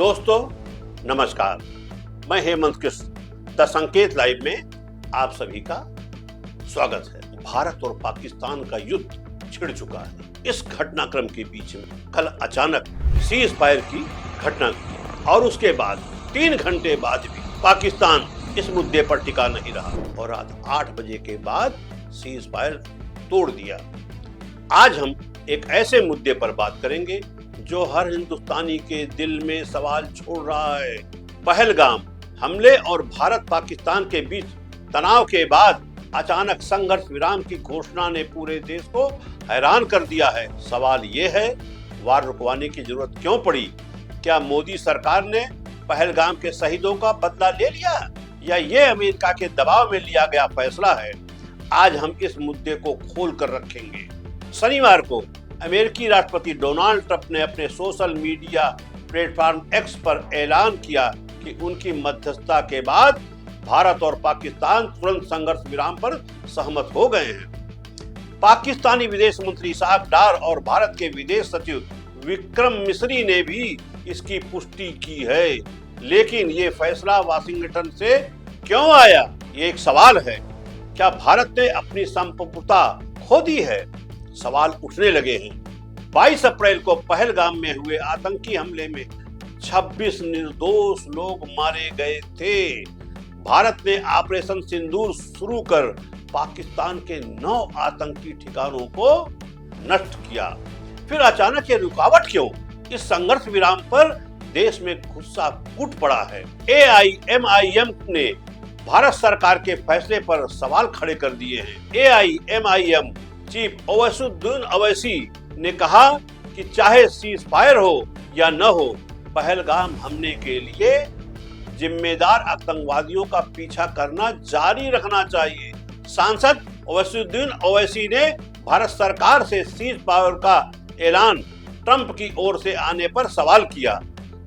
दोस्तों नमस्कार, मैं हेमंत कृष्ण द संकेत लाइव में आप सभी का स्वागत है। भारत और पाकिस्तान का युद्ध छिड़ चुका है। इस घटनाक्रम के बीच में कल अचानक सीज फायर की घटना घटी और उसके बाद 3 घंटे बाद भी पाकिस्तान इस मुद्दे पर टिका नहीं रहा और रात 8 बजे के बाद सीज फायर तोड़ दिया। आज हम एक ऐसे मुद्दे पर बात करेंगे जो हर हिंदुस्तानी के दिल में सवाल छोड़ रहा है। पहलगाम हमले और भारत पाकिस्तान के बीच तनाव के बाद अचानक संघर्ष विराम की घोषणा ने पूरे देश को हैरान कर दिया है। सवाल ये है, वार रुकवाने की जरूरत क्यों पड़ी? क्या मोदी सरकार ने पहलगाम के शहीदों का बदला ले लिया या ये अमेरिका के दबाव में लिया गया फैसला है? आज हम इस मुद्दे को खोल कर रखेंगे। शनिवार को अमेरिकी राष्ट्रपति डोनाल्ड ट्रंप ने अपने सोशल मीडिया प्लेटफॉर्म एक्स पर ऐलान किया कि उनकी मध्यस्थता के बाद भारत और पाकिस्तान तुरंत संघर्ष विराम पर सहमत हो गए हैं। पाकिस्तानी विदेश मंत्री इसाक डार और भारत के विदेश सचिव विक्रम मिस्री ने भी इसकी पुष्टि की है। लेकिन ये फैसला वाशिंगटन से क्यों आया, ये एक सवाल है। क्या भारत ने अपनी संप्रभुता खो दी है? सवाल उठने लगे हैं। 22 अप्रैल को पहलगाम में हुए आतंकी हमले में 26 निर्दोष लोग मारे गए थे। भारत ने ऑपरेशन सिंदूर शुरू कर पाकिस्तान के 9 आतंकी ठिकानों को नष्ट किया। फिर अचानक ये रुकावट क्यों? इस संघर्ष विराम पर देश में गुस्सा फूट पड़ा है। AIMIM ने भारत सरकार के फैसले पर सवाल खड़े कर दिए हैं। AIMIM चीफ ओवैसीउद्दीन ओवैसी ने कहा कि चाहे सीज फायर हो या न हो, पहलगाम हमले के लिए जिम्मेदार आतंकवादियों का पीछा करना जारी रखना चाहिए। सांसद ओवैसीउद्दीन ओवैसी ने भारत सरकार से सीज फायर का ऐलान ट्रंप की ओर से आने पर सवाल किया।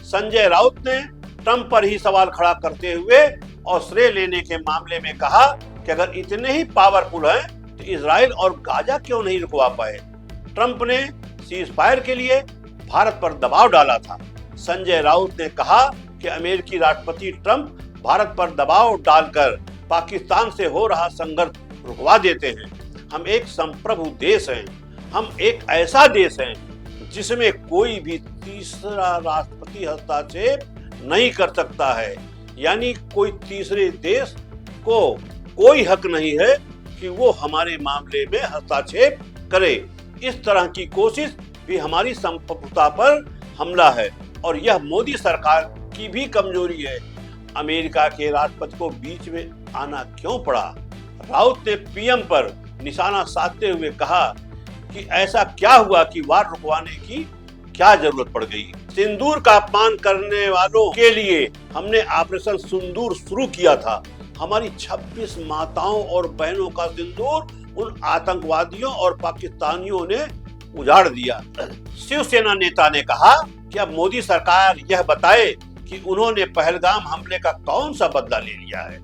संजय राउत ने ट्रंप पर ही सवाल खड़ा करते हुए और श्रेय लेने के मामले में कहा कि अगर इतने ही पावरफुल हैं तो इजराइल और गाजा क्यों नहीं रुकवा पाए? ट्रंप ने सीज फायर के लिए भारत पर दबाव डाला था। संजय राउत ने कहा कि अमेरिकी राष्ट्रपति ट्रंप भारत पर दबाव डालकर पाकिस्तान से हो रहा संघर्ष रुकवा देते हैं। हम एक संप्रभु देश हैं। हम एक ऐसा देश हैं जिसमें कोई भी तीसरा राष्ट्रपति हस्तक्षेप नहीं कर सकता है। यानी कोई तीसरे देश को कोई हक नहीं है कि वो हमारे मामले में हस्तक्षेप करे। इस तरह की कोशिश भी हमारी संप्रभुता पर हमला है और यह मोदी सरकार की भी कमजोरी है। अमेरिका के राष्ट्रपति को बीच में आना क्यों पड़ा? राउत ने पीएम पर निशाना साधते हुए कहा कि ऐसा क्या हुआ कि वार रुकवाने की क्या जरूरत पड़ गई? सिंदूर का अपमान करने वालों के लिए हमने ऑपरेशन सिंदूर शुरू किया था। हमारी 26 माताओं और बहनों का सिंदूर उन आतंकवादियों और पाकिस्तानियों ने उजाड़ दिया। शिवसेना नेता ने कहा कि अब मोदी सरकार यह बताए कि उन्होंने पहलगाम हमले का कौन सा बदला ले लिया है।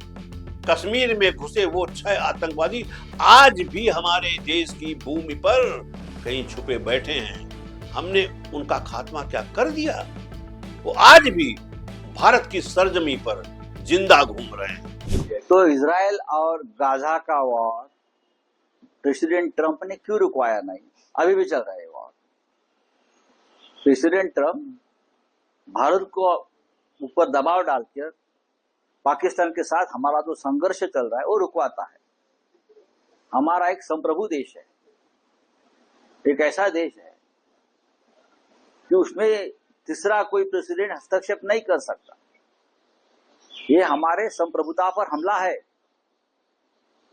कश्मीर में घुसे वो 6 आतंकवादी आज भी हमारे देश की भूमि पर कहीं छुपे बैठे हैं। हमने उनका खात्मा क्या कर दिया? वो आज भी भारत की सरजमी पर जिंदा घूम रहे हैं। तो इजराइल और गाजा का वॉर प्रेसिडेंट ट्रंप ने क्यों रुकवाया नहीं? अभी भी चल रहा है वॉर। प्रेसिडेंट ट्रंप भारत को ऊपर दबाव डालकर पाकिस्तान के साथ हमारा जो संघर्ष चल रहा है वो रुकवाता है। हमारा एक संप्रभु देश है, एक ऐसा देश है कि उसमें तीसरा कोई प्रेसिडेंट हस्तक्षेप नहीं कर सकता। ये हमारे संप्रभुता पर हमला है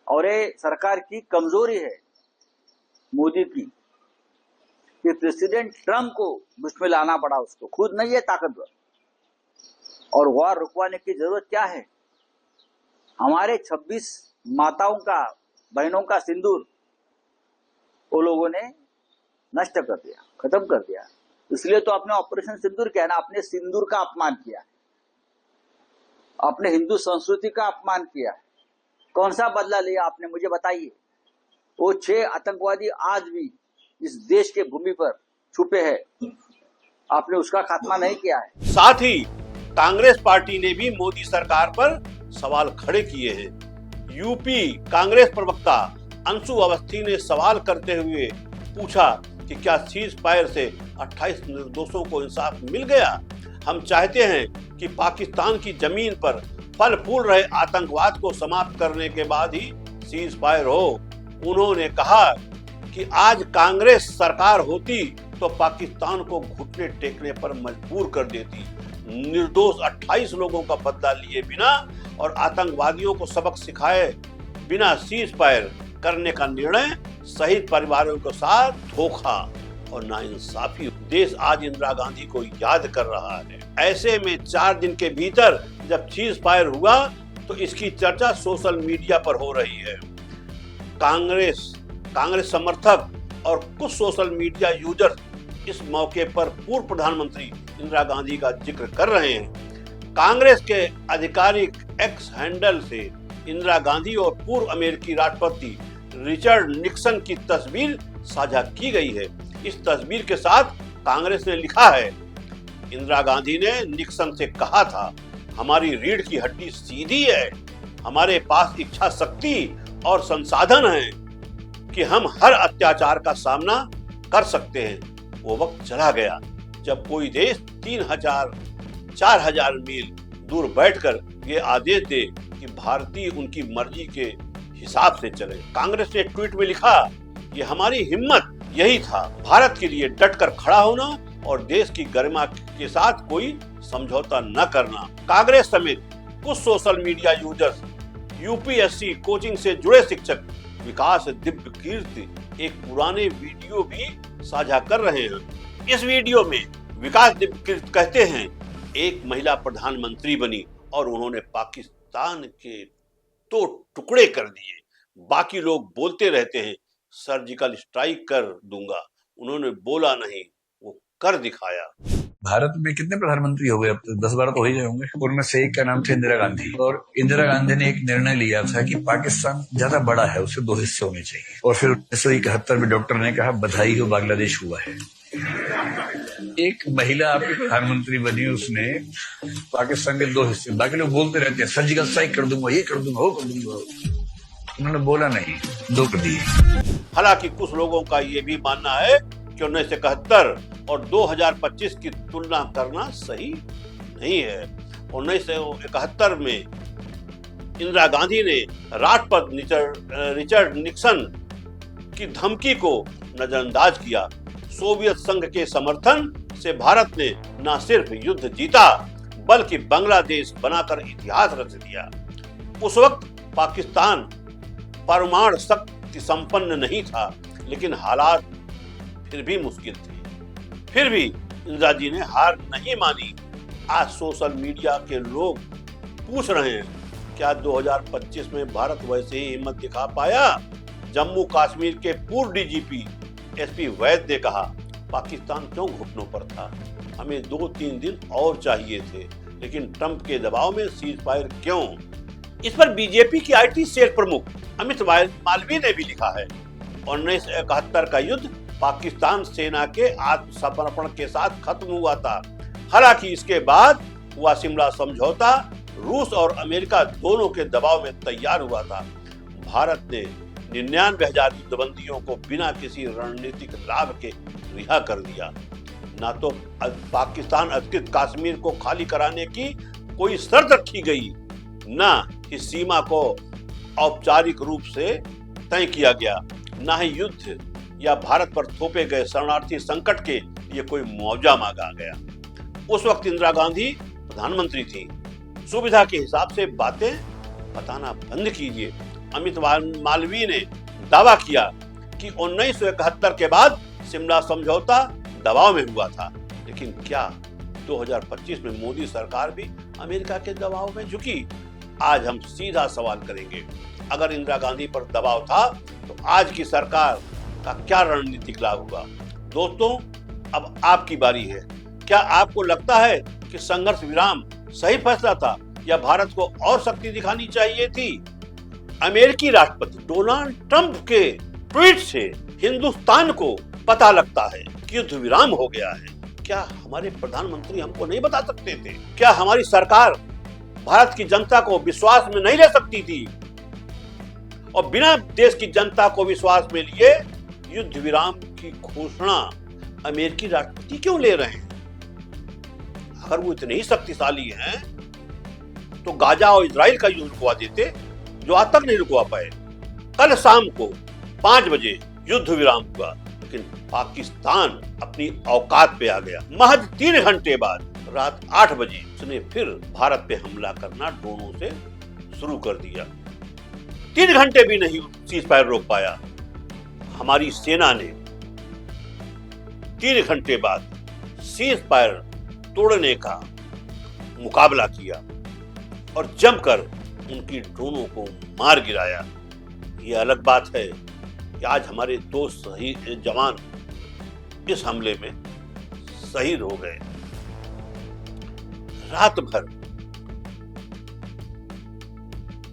और ये सरकार की कमजोरी है मोदी की कि प्रेसिडेंट ट्रंप को बीच में लाना पड़ा। उसको खुद नहीं है ताकतवर और वार रुकवाने की जरूरत क्या है? हमारे 26 माताओं का, बहनों का सिंदूर वो लोगों ने नष्ट कर दिया, खत्म कर दिया। इसलिए तो आपने ऑपरेशन सिंदूर किया ना, आपने सिंदूर का अपमान किया, आपने हिंदू संस्कृति का अपमान किया। कौन सा बदला लिया आपने, मुझे बताइए। वो 6 आतंकवादी आज भी इस देश के भूमि पर छुपे हैं। आपने उसका खात्मा नहीं किया है। साथ ही कांग्रेस पार्टी ने भी मोदी सरकार पर सवाल खड़े किए हैं। यूपी कांग्रेस प्रवक्ता अंशु अवस्थी ने सवाल करते हुए पूछा कि क्या सीज फायर से 28 निर्दोषों को इंसाफ मिल गया? हम चाहते हैं कि पाकिस्तान की जमीन पर फल फूल रहे आतंकवाद को समाप्त करने के बाद ही सीज फायर हो। उन्होंने कहा कि आज कांग्रेस सरकार होती तो पाकिस्तान को घुटने टेकने पर मजबूर कर देती। निर्दोष 28 लोगों का बदला लिए बिना और आतंकवादियों को सबक सिखाए बिना सीज फायर करने का निर्णय शहीद परिवारों के साथ धोखा और नाइंसाफी। देश आज इंदिरा गांधी को याद कर रहा है। ऐसे में 4 दिन के भीतर जब सीज फायर हुआ तो इसकी चर्चा सोशल मीडिया पर हो रही है। कांग्रेस समर्थक और कुछ सोशल मीडिया यूजर्स इस मौके पर पूर्व प्रधानमंत्री इंदिरा गांधी का जिक्र कर रहे हैं। कांग्रेस के आधिकारिक एक्स हैंडल से इंदिरा गांधी और पूर्व अमेरिकी राष्ट्रपति रिचर्ड निक्सन की तस्वीर साझा की गई है। इस तस्वीर के साथ कांग्रेस ने लिखा है, इंदिरा गांधी ने निक्सन से कहा था, हमारी रीढ़ की हड्डी सीधी है, हमारे पास इच्छा शक्ति और संसाधन है कि हम हर अत्याचार का सामना कर सकते हैं। वो वक्त चला गया जब कोई देश 3000-4000 मील दूर बैठकर ये आदेश दे कि भारतीय उनकी मर्जी के हिसाब से चले। कांग्रेस ने ट्वीट में लिखा, ये हमारी हिम्मत यही था, भारत के लिए डटकर खड़ा होना और देश की गरिमा के साथ कोई समझौता न करना। कांग्रेस समेत कुछ social media users UPSC coaching से जुड़े शिक्षक विकास दिव्य कीर्ति एक पुराने वीडियो भी साझा कर रहे हैं। इस वीडियो में विकास दिव्य कीर्ति कहते हैं, एक महिला प्रधानमंत्री बनी और उन्होंने पाकिस्तान के 2 टुकड़े कर दिए। बाकी लोग बोलते रहते हैं सर्जिकल स्ट्राइक कर दूंगा, उन्होंने बोला नहीं, वो कर दिखाया। भारत में कितने प्रधानमंत्री हो गए? अब 10-12 तो हो ही गए होंगे। उनमें से एक का नाम था इंदिरा गांधी, और इंदिरा गांधी ने एक निर्णय लिया था कि पाकिस्तान ज्यादा बड़ा है, उसे 2 हिस्से होने चाहिए। और फिर 1971 में डॉक्टर ने कहा बधाई हो, बांग्लादेश हुआ है। एक महिला आपकी प्रधानमंत्री बनी, उसने पाकिस्तान के 2 हिस्से, बाकी लोग बोलते रहते हैं सर्जिकल स्ट्राइक कर दूंगा, ये कर दूंगा, वो कर दूंगा, उन्होंने बोला नहीं, 2 कर दिए। हालांकि कुछ लोगों का ये भी मानना है कि 1971 और 2025 की तुलना करना सही नहीं है। 1971 में इंदिरा गांधी ने राष्ट्रपति रिचर्ड निक्सन की धमकी को नजरअंदाज किया। सोवियत संघ के समर्थन से भारत ने न सिर्फ युद्ध जीता बल्कि बांग्लादेश बनाकर इतिहास रच दिया। उस वक्त पाकिस्तान परमाणु शक्ति संपन्न नहीं था, लेकिन हालात फिर भी मुश्किल थे। फिर भी इंदिरा जी ने हार नहीं मानी। आज सोशल मीडिया के लोग पूछ रहे हैं, क्या 2025 में भारत वैसे ही हिम्मत दिखा पाया? जम्मू कश्मीर के पूर्व डीजीपी एसपी वैद ने कहा, पाकिस्तान क्यों घुटनों पर था? हमें 2-3 दिन और चाहिए थे, लेकिन ट्रंप के दबाव में सीज फायर क्यों? इस पर बीजेपी की आईटी सेल प्रमुख अमित मालवीय ने भी लिखा है, 1971 का युद्ध पाकिस्तान सेना के आत्मसमर्पण के साथ खत्म हुआ था। हालांकि इसके बाद हुआ शिमला समझौता रूस और अमेरिका दोनों के दबाव में तैयार हुआ था। भारत ने 99,000 युद्धबंदियों को बिना किसी रणनीतिक लाभ के रिहा कर दिया। ना तो पाकिस्तान अधिकृत कश्मीर को खाली कराने की कोई शर्त रखी गई, न ही सीमा को औपचारिक रूप से तय किया गया, न ही युद्ध या भारत पर थोपे गए शरणार्थी संकट के लिए कोई मुआवजा मांगा गया। उस वक्त इंदिरा गांधी प्रधानमंत्री थी। सुविधा के हिसाब से बातें बताना बंद कीजिए। अमित मालवीय ने दावा किया कि 1971 के बाद शिमला समझौता दबाव में हुआ था, लेकिन क्या 2025 में मोदी सरकार भी अमेरिका के दबाव में झुकी? आज हम सीधा सवाल करेंगे, अगर इंदिरा गांधी पर दबाव था तो आज की सरकार का क्या रणनीतिक लाभ हुआ? दोस्तों, अब आपकी बारी है। क्या आपको लगता है कि संघर्ष विराम सही फैसला था या भारत को और शक्ति दिखानी चाहिए थी? अमेरिकी राष्ट्रपति डोनाल्ड ट्रंप के ट्वीट से हिंदुस्तान को पता लगता है कि युद्ध विराम हो गया है। क्या हमारे प्रधानमंत्री हमको नहीं बता सकते थे? क्या हमारी सरकार भारत की जनता को विश्वास में नहीं ले सकती थी? और बिना देश की जनता को विश्वास में लिए युद्ध विराम की घोषणा अमेरिकी राष्ट्रपति क्यों ले रहे हैं? अगर वो इतने ही शक्तिशाली हैं तो गाजा और इजराइल का युद्ध रुकवा देते, जो आज तक नहीं रुकवा पाए। कल शाम को 5 बजे युद्ध विराम हुआ, लेकिन पाकिस्तान अपनी औकात पे आ गया। महज 3 घंटे बाद रात 8 बजे उसने फिर भारत पे हमला करना ड्रोनों से शुरू कर दिया। 3 घंटे भी नहीं सीज फायर रोक पाया। हमारी सेना ने 3 घंटे बाद सीज फायर तोड़ने का मुकाबला किया और जमकर उनकी ड्रोनों को मार गिराया। यह अलग बात है कि आज हमारे 2 शहीद जवान इस हमले में शहीद हो गए। रात भर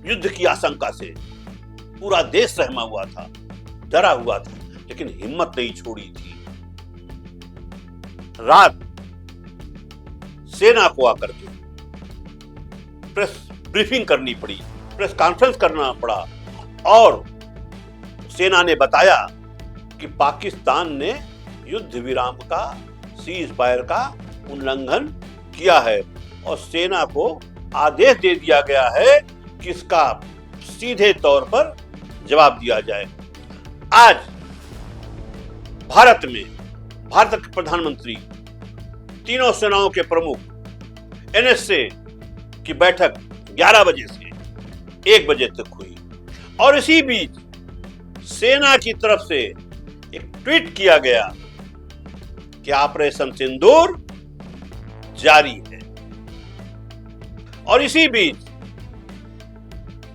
युद्ध की आशंका से पूरा देश सहमा हुआ था, डरा हुआ था, लेकिन हिम्मत नहीं छोड़ी थी। रात सेना को आकर के प्रेस ब्रीफिंग करनी पड़ी, प्रेस कॉन्फ्रेंस करना पड़ा और सेना ने बताया कि पाकिस्तान ने युद्ध विराम का, सीज फायर का उल्लंघन किया है और सेना को आदेश दे दिया गया है कि इसका सीधे तौर पर जवाब दिया जाए। आज भारत में भारत के प्रधानमंत्री, तीनों सेनाओं के प्रमुख एनएसए की बैठक 11 बजे से 1 बजे तक हुई और इसी बीच सेना की तरफ से एक ट्वीट किया गया कि ऑपरेशन सिंदूर जारी है। और इसी बीच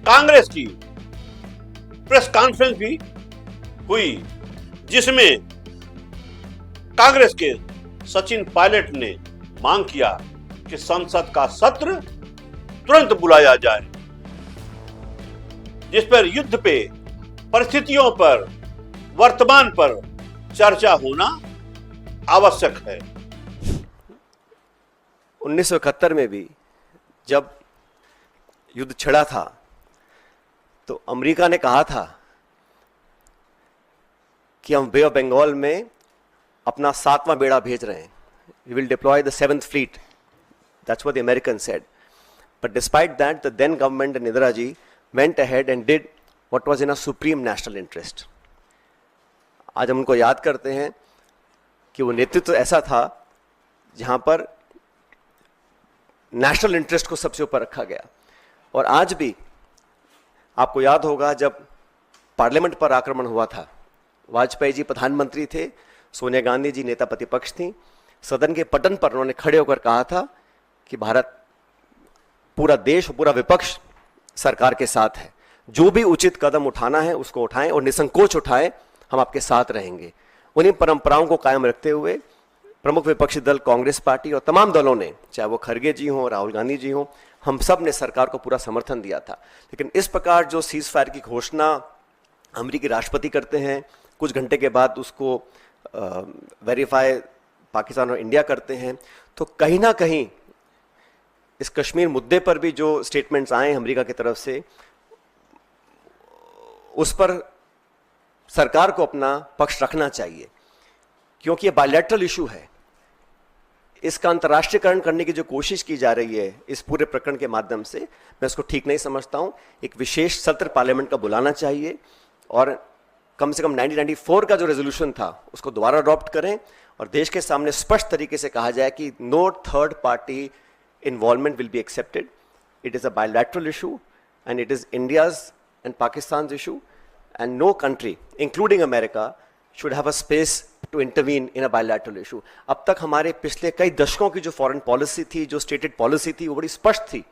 कांग्रेस की प्रेस कॉन्फ्रेंस भी हुई, जिसमें कांग्रेस के सचिन पायलट ने मांग किया कि संसद का सत्र तुरंत बुलाया जाए, जिस पर युद्ध पे, परिस्थितियों पर, वर्तमान पर चर्चा होना आवश्यक है। 1971 में भी जब युद्ध छिड़ा था तो अमेरिका ने कहा था कि हम बे ऑफ बंगाल में अपना 7वां बेड़ा भेज रहे हैं। We will deploy the 7th fleet. That's what the Americans said. But despite that, the then government and Indira ji went ahead and did what was in our supreme national interest. आज हम उनको याद करते हैं कि वो नेतृत्व ऐसा था जहां पर नेशनल इंटरेस्ट को सबसे ऊपर रखा गया। और आज भी आपको याद होगा जब पार्लियामेंट पर आक्रमण हुआ था, वाजपेयी जी प्रधानमंत्री थे, सोनिया गांधी जी नेता प्रतिपक्ष थी। सदन के पटन पर उन्होंने खड़े होकर कहा था कि भारत, पूरा देश, पूरा विपक्ष सरकार के साथ है, जो भी उचित कदम उठाना है उसको उठाएं और निसंकोच उठाएं, हम आपके साथ रहेंगे। उन्हीं परंपराओं को कायम रखते हुए प्रमुख विपक्षी दल कांग्रेस पार्टी और तमाम दलों ने, चाहे वो खरगे जी हों, राहुल गांधी जी हों, हम सब ने सरकार को पूरा समर्थन दिया था। लेकिन इस प्रकार जो सीज फायर की घोषणा अमेरिकी राष्ट्रपति करते हैं, कुछ घंटे के बाद उसको वेरीफाई पाकिस्तान और इंडिया करते हैं, तो कहीं ना कहीं इस कश्मीर मुद्दे पर भी जो स्टेटमेंट्स आए अमेरिका की तरफ से, उस पर सरकार को अपना पक्ष रखना चाहिए, क्योंकि ये बायलैटरल इशू है। इसका अंतर्राष्ट्रीयकरण करने की जो कोशिश की जा रही है इस पूरे प्रकरण के माध्यम से, मैं इसको ठीक नहीं समझता हूं। एक विशेष सत्र पार्लियामेंट का बुलाना चाहिए और कम से कम 1994 का जो रेजोल्यूशन था उसको दोबारा अडॉप्ट करें और देश के सामने स्पष्ट तरीके से कहा जाए कि no third party involvement will be accepted. It is a bilateral issue and it is India's and Pakistan issue and no country including America should have a space to intervene in a bilateral issue. अब तक हमारे पिछले कई दशकों की जो foreign policy थी, जो स्टेटेड पॉलिसी थी, वो बड़ी स्पष्ट थी।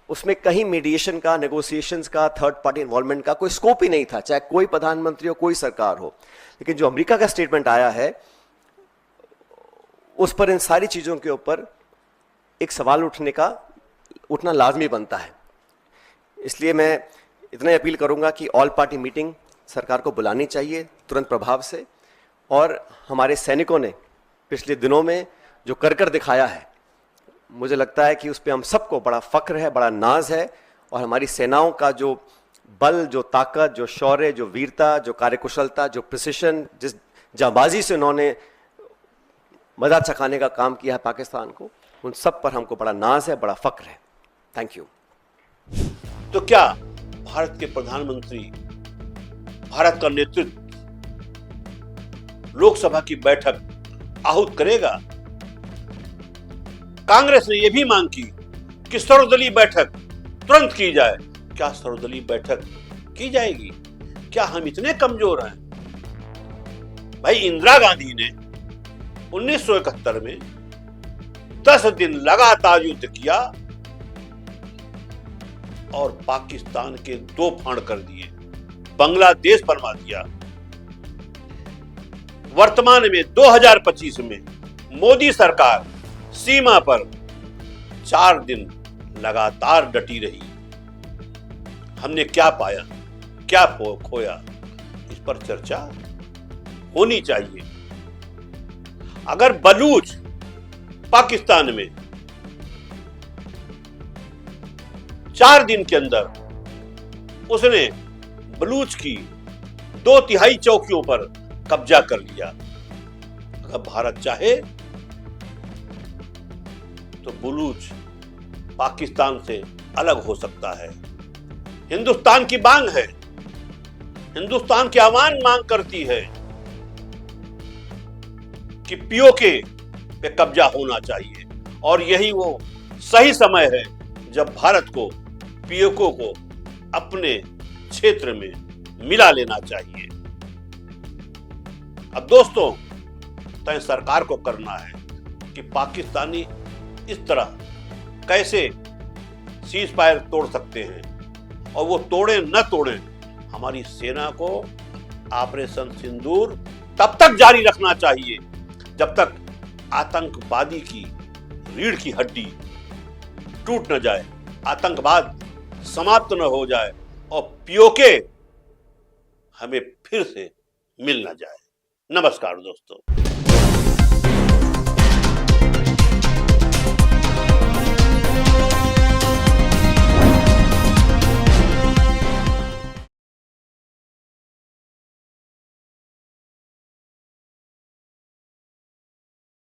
उसमें कहीं मीडिएशन का, नेगोशिएशंस का, थर्ड पार्टी इन्वॉल्वमेंट का कोई स्कोप ही नहीं था, चाहे कोई प्रधानमंत्री हो, कोई सरकार हो। लेकिन जो अमेरिका का स्टेटमेंट आया है उस पर इन सारी चीजों के ऊपर एक सवाल उठना लाजमी बनता है। इसलिए मैं इतना ही अपील करूंगा कि ऑल पार्टी मीटिंग सरकार को बुलानी चाहिए तुरंत प्रभाव से। और हमारे सैनिकों ने पिछले दिनों में जो कर दिखाया है, मुझे लगता है कि उस पर हम सबको बड़ा फख्र है, बड़ा नाज है। और हमारी सेनाओं का जो बल, जो ताकत, जो शौर्य, जो वीरता, जो कार्यकुशलता, जो प्रिसिशन, जिस जांबाजी से उन्होंने मजा चखाने का काम किया है पाकिस्तान को, उन सब पर हमको बड़ा नाज है, बड़ा फख्र है। Thank you. तो क्या भारत के प्रधानमंत्री भारत का नेतृत्व लोकसभा की बैठक आहूत करेगा? कांग्रेस ने यह भी मांग की कि सर्वदलीय बैठक तुरंत की जाए। क्या सर्वदलीय बैठक की जाएगी? क्या हम इतने कमजोर हैं? भाई, इंदिरा गांधी ने 1971 में 10 दिन लगातार युद्ध किया और पाकिस्तान के 2 फाड़ कर दिए, बांग्लादेश बनवा दिया। वर्तमान में 2025 में मोदी सरकार सीमा पर 4 दिन लगातार डटी रही। हमने क्या पाया, क्या खोया, इस पर चर्चा होनी चाहिए। अगर बलूच पाकिस्तान में 4 दिन के अंदर उसने बलूच की 2/3 चौकियों पर कब्जा कर लिया, अगर भारत चाहे तो बलूच पाकिस्तान से अलग हो सकता है। हिंदुस्तान की मांग है, हिंदुस्तान की आवाम मांग करती है कि पीओके पे कब्जा होना चाहिए, और यही वो सही समय है जब भारत को पीओके को अपने क्षेत्र में मिला लेना चाहिए। अब दोस्तों, तय सरकार को करना है कि पाकिस्तानी इस तरह कैसे सीज फायर तोड़ सकते हैं, और वो तोड़े न तोड़े, हमारी सेना को ऑपरेशन सिंदूर तब तक जारी रखना चाहिए जब तक आतंकवादी की रीढ़ की हड्डी टूट न जाए, आतंकवाद समाप्त न हो जाए और पीओके हमें फिर से मिल न जाए। नमस्कार दोस्तों।